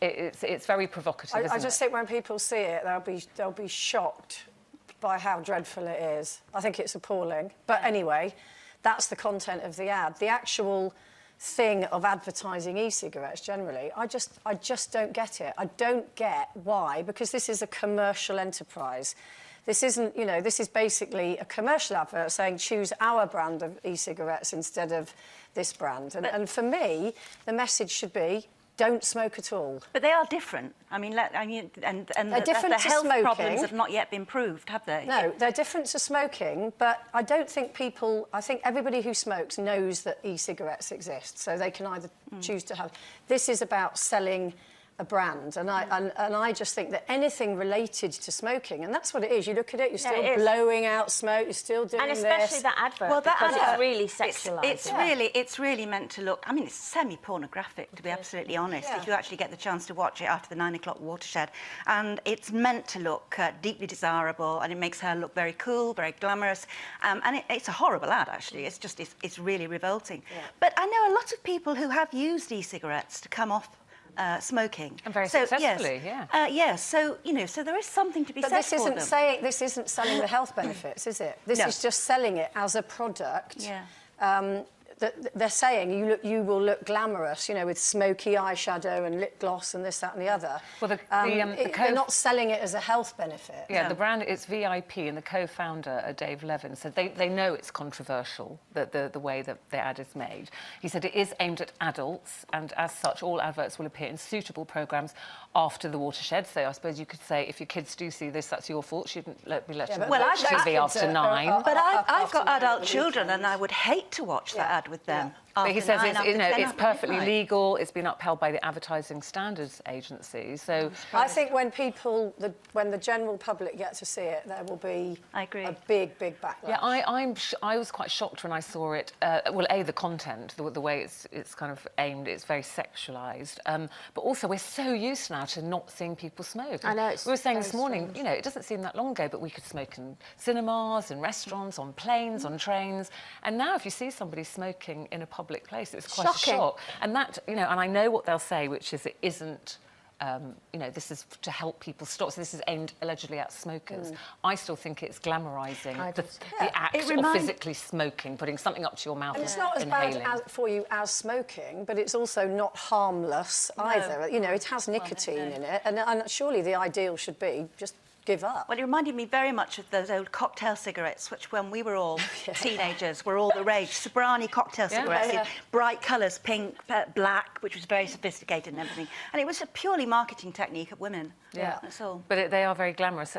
it's very provocative, isn't I just it? think when people see it, they'll be shocked by how dreadful it is. I think it's appalling. But anyway, that's the content of the ad. The actual thing of advertising e-cigarettes generally, I just don't get it. I don't get why, because this is a commercial enterprise. This isn't, you know, this is basically a commercial advert saying choose our brand of e-cigarettes instead of this brand. And for me, the message should be don't smoke at all. But they are different. I mean, and they're different the to health smoking. problems have not yet been proved, have they? No, they're different to smoking, but I don't think I think everybody who smokes knows that e-cigarettes exist, so they can either choose to have... This is about selling a brand, and I just think that anything related to smoking, and that's what it is. You look at it, you're still blowing out smoke, you're still doing this. And especially that advert, well, that because advert, it's really sexualised. It's really meant to look... I mean, it's semi-pornographic, to be absolutely honest, if you actually get the chance to watch it after the 9 o'clock watershed. And it's meant to look deeply desirable, and it makes her look very cool, very glamorous. And it's a horrible ad, actually. It's just, it's really revolting. Yeah. But I know a lot of people who have used e-cigarettes to come off smoking. And very successfully, yes, so, you know, so there is something to be said for them. But this isn't selling the health benefits, is it? This is just selling it as a product. Yeah. They're saying you will look glamorous, you know, with smoky eyeshadow and lip gloss and this, that and the other. Well, they're not selling it as a health benefit. Yeah, the brand, it's VIP, and the co-founder, Dave Levin, said they know it's controversial, the way that the ad is made. He said it is aimed at adults, and as such, all adverts will appear in suitable programmes after the watershed. So I suppose you could say, if your kids do see this, that's your fault. Shouldn't be let them watch TV after 9. But I've got adult children, and I would hate to watch that ad with them. But he says it's perfectly legal. It's been upheld by the Advertising Standards Agency. So I think when when the general public get to see it, there will be a big backlash. Yeah, I was quite shocked when I saw it. Well, the content, the way it's kind of aimed, it's very sexualised. But also, we're so used now to not seeing people smoke. I know. We were saying this morning, you know, it doesn't seem that long ago, but we could smoke in cinemas, in restaurants, on planes, on trains. And now, if you see somebody smoking in a public place, it's quite a shock. And that, you know, and I know what they'll say, which is it isn't, you know, this is to help people stop. So this is aimed allegedly at smokers. I still think it's glamorising the act of physically smoking, putting something up to your mouth and it's not as inhaling. bad for you as smoking, but it's also not harmless either. You know, it has nicotine in it, and surely the ideal should be just give up. Well, it reminded me very much of those old cocktail cigarettes, which when we were all teenagers were all the rage. Sobrani cocktail cigarettes in bright colours, pink, black, which was very sophisticated and everything. And it was a purely marketing technique of women. Yeah, that's all. But they are very glamorous.